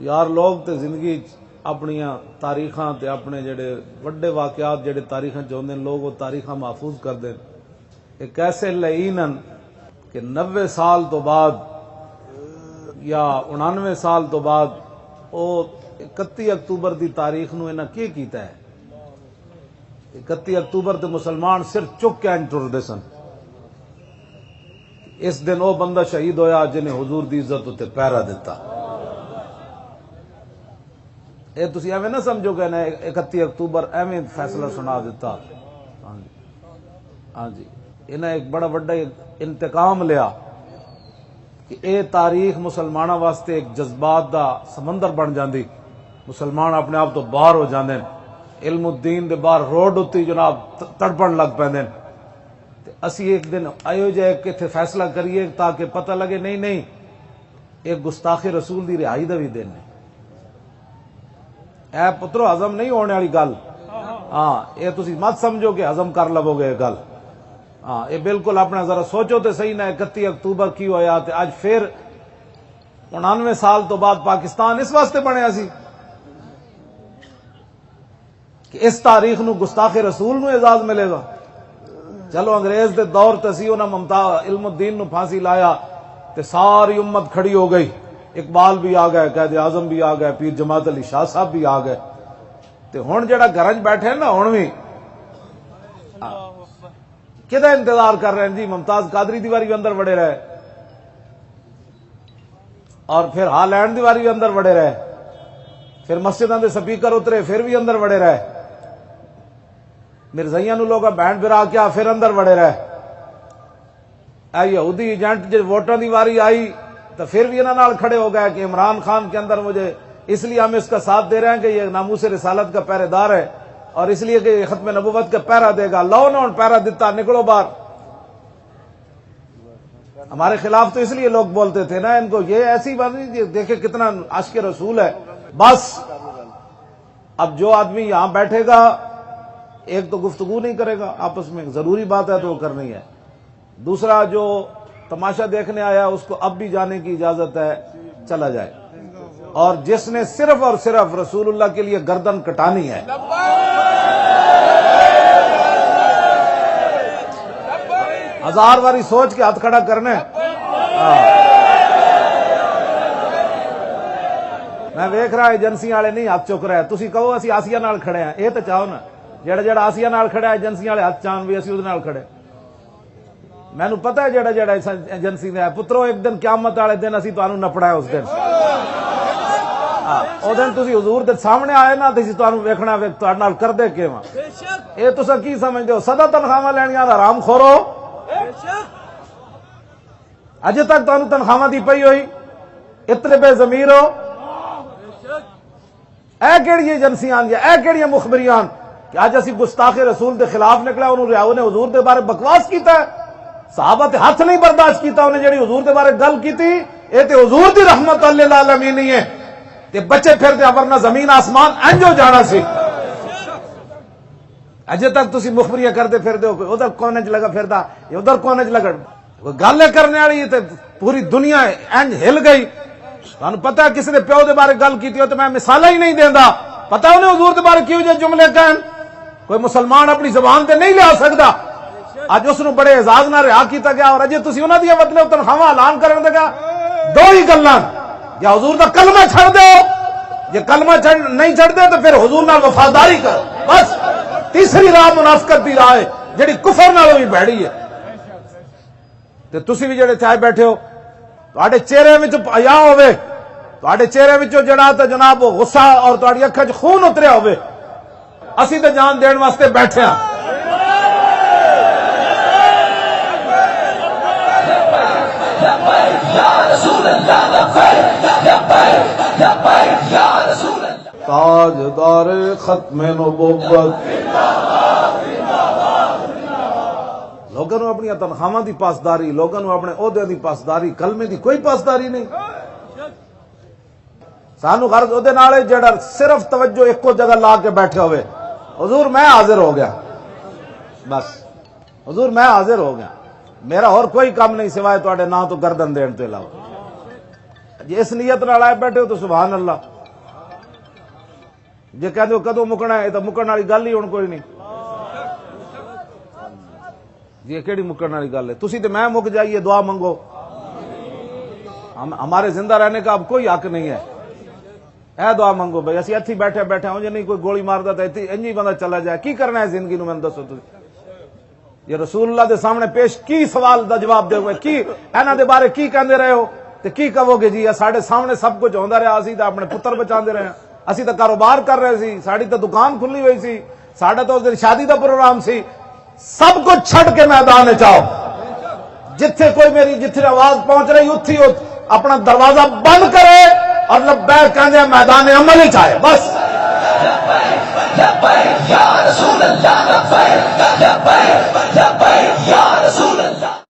یار لوگ تے زندگی اپنی تاریخاں تے اپنے جڑے وڈے واقعات جڑے تاریخاں چاہتے ہیں لوگ وہ تاریخاں محفوظ کر دیں. ایک ایسے لعینن کہ 90 سال تو بعد یا 99 سال تو بعد وہ 31 اکتوبر دی تاریخ نو انہاں کی کیتا ہے. 31 اکتوبر تے مسلمان صرف چک کے ٹردے سن. اس دن وہ بندہ شہید ہویا جنہیں حضور دی عزت تے پہرا دیتا. اے تسی ایویں نہ سمجھو کہ 31 اکتوبر ایویں فیصلہ سنا دیتا. ہاں جی انہیں ایک بڑا وڈا انتقام لیا کہ اے تاریخ مسلمانوں واسطے ایک جذبات دا سمندر بن جاندی. مسلمان اپنے آپ تو باہر ہو جاندے ہیں. علم الدین دے باہر روڈ اتی جناب تڑپن لگ پیندے ہیں. اسی ایک دن آئیو جائے کہ تھے فیصلہ کریے تاکہ پتہ لگے نہیں ایک گستاخ رسول دی رہائی دا بھی دن ہے. اے پترو ہضم نہیں ہونے والی گل. ہاں یہ تسی مت سمجھو کہ ہضم کر لو گے گل. ہاں یہ بالکل اپنا ذرا سوچو تے صحیح نہ 31 اکتوبر کی ہویا تے اج پھر 99 سال تو بعد پاکستان اس واسطے بنیا سی کہ اس تاریخ نو گستاخ رسول نو اعزاز ملے گا. چلو انگریز دے دور تسی انہاں ممتاز علم الدین نو پھانسی لایا تے ساری امت کھڑی ہو گئی. اقبال بھی آ گئے, قائد اعظم بھی آ گئے, پیر جماعت علی شاہ صاحب بھی آ گئے. تے ہن جڑا گھر وچ بیٹھے نا ہن بھی کدا انتظار کر رہے ہیں جی ممتاز قادری دیواری بھی اندر وڑے رہے اور پھر ہالینڈ دیواری بھی اندر وڑے رہے, پھر مسجداں دے سپیکر اترے پھر بھی اندر وڑے رہے, مرزائیاں نو لوگ بینڈ برا کیا پھر اندر وڑے رہے. اے یہودی ایجنٹ جب ووٹاں دی واری آئی تو پھر بھی انہاں نال کھڑے ہو گئے کہ عمران خان کے اندر مجھے اس لیے ہم اس کا ساتھ دے رہے ہیں کہ یہ ناموس رسالت کا پہرے دار ہے اور اس لیے کہ یہ ختم نبوت کا پہرا دے گا. لو نہ پہرا دیتا نکلو باہر. ہمارے خلاف تو اس لیے لوگ بولتے تھے نا ان کو یہ ایسی بات نہیں دیکھے کتنا عاشق رسول ہے. بس اب جو آدمی یہاں بیٹھے گا ایک تو گفتگو نہیں کرے گا آپس میں, ضروری بات ہے تو وہ کرنی ہے. دوسرا جو تماشا دیکھنے آیا اس کو اب بھی جانے کی اجازت ہے, چلا جائے. اور جس نے صرف اور صرف رسول اللہ کے لیے گردن کٹانی ہے ہزار باری سوچ کے ہاتھ کھڑا کرنے. میں ویکھ رہا ایجنسی والے نہیں ہاتھ چک رہے. تسی کہو اسی آسیہ نال کھڑے ہیں, یہ تو چاہو نا جڑا آسیہ نال کھڑا ہے ایجنسی والے ہاتھ چاہن بھی اسی نال کھڑے. مینوں پتہ ہے جڑا ایجنسی نے پترو ایک دن قیامت والے دن اسی تانوں نپڑا ہے. اس دن او دن تسی حضور دے سامنے آئے نا تسی تانوں ویکھنا تہاڈے نال کردے کیواں. اے تساں کی سمجھدے ہو سدا تنخواہ لینیاں دا حرام خورو. اجے تک تانوں تنخواہ دی پئی ہوئی اتنے بے ضمیر ہو. اے کیڑی ایجنسیاں دی اے کیڑی مخبریاں کہ اج اسی گستاخ رسول دے خلاف نکلا انہوں حضور دے بارے بکواس کیتا ہے. صحابہ تے ہاتھ نہیں برداشت کیتا انہیں جڑی حضور دے بارے گل کیتی. اے تے حضور دی رحمت للعالمین ہی ہے تے بچے پھر تے ورنہ زمین آسمان انجو جانا سی. اجے تک تسی مخبریاں کردے پھردے ہو ادھر کونے چ لگا پھردا ادھر کونے چ لگا گل کرنے والی تے پوری دنیا انج ہل گئی. تانوں پتہ ہے کسی نے پیو دے بارے گل کیتی ہو تے میں مثال ہی نہیں دیندا. پتہ انہیں حضور دے بارے کیوں جے جملے کہن کوئی مسلمان اپنی زبان تے نہیں لیا سکدا. اج اس نو بڑے اعزاز نال رہا کیتا گیا اور اجے تسی انہاں دی مطلب تنخواہ اعلان کرن دے گا. دو ہی گلاں یا حضور دا کلمہ چھڑ دیو جے کلمہ نہیں چھڑ دے تو پھر حضور نال وفاداری کر. بس تیسری راہ منافقت دی راہ ہے جڑی کفر نال بھی بھڑی ہے. تے تسی بھی جڑے چاہے بیٹھے ہو تہاڈے چہرے وچ حیا ہوے, تہاڈے چہرے وچوں جڑا تے جناب غصہ اور تہاڈی اکھاں وچ خون اتریا ہوے. اسی تے جان دین واسطے بیٹھے ہاں. تاجدار ختم نبوت لوگوں نے اپنی تنخواہ دی پاسداری, لوگوں نے اپنے عہدے دی پاسداری, کلمے دی کوئی پاسداری نہیں. سانو غرض عہدے نال جڑا صرف توجہ ایکو جگہ لا کے بیٹھے ہوئے حضور میں حاضر ہو گیا. بس حضور میں حاضر ہو گیا, میرا اور کوئی کام نہیں سوائے تواڈے نام تو گردن دین تو علاوہ. جی اس نیت نال آئے بیٹھے ہو تو سبحان اللہ، جی کہتے ہو کدو مکنا ہے تو مکن والی گل ہی ہن کوئی نہیں جی، یہ کیڑی مکن والی گل ہے؟ تسی تے میں مک جائیے، دعا منگو، ہمارے زندہ رہنے کا اب کوئی حق نہیں ہے، اے دعا منگو بھائی، اسی اتھی بیٹھے بیٹھے ہوں، نہیں کوئی گولی ماردا تے انجی بندہ چلا جائے، کی کرنا ہے زندگی نو؟ میں دسو تسی یہ رسول اللہ دے سامنے پیش کی سوال دا جواب دے ہوئے، کی انہاں دے بارے کی کہندے رہے ہو تے کی کہو گے؟ جی ساڈے سامنے سب کچھ ہوندا رہا، اسی تے اپنے پتر بچاندے رہے، اسی تے کاروبار کر رہے سی، ساڈی تے دکان کھلی ہوئی سی، ساڈا تو اس دن شادی دا پروگرام سی، سب کچھ چھڈ کے میدان وچ آؤ، جتھے کوئی میری جتھے آواز پہنچ رہی اتھی اپنا دروازہ بند کرے اور لبیک کہندے میدان عمل وچ آئے، بس لبیک یا رسول اللہ، لبیک یا رسول اللہ۔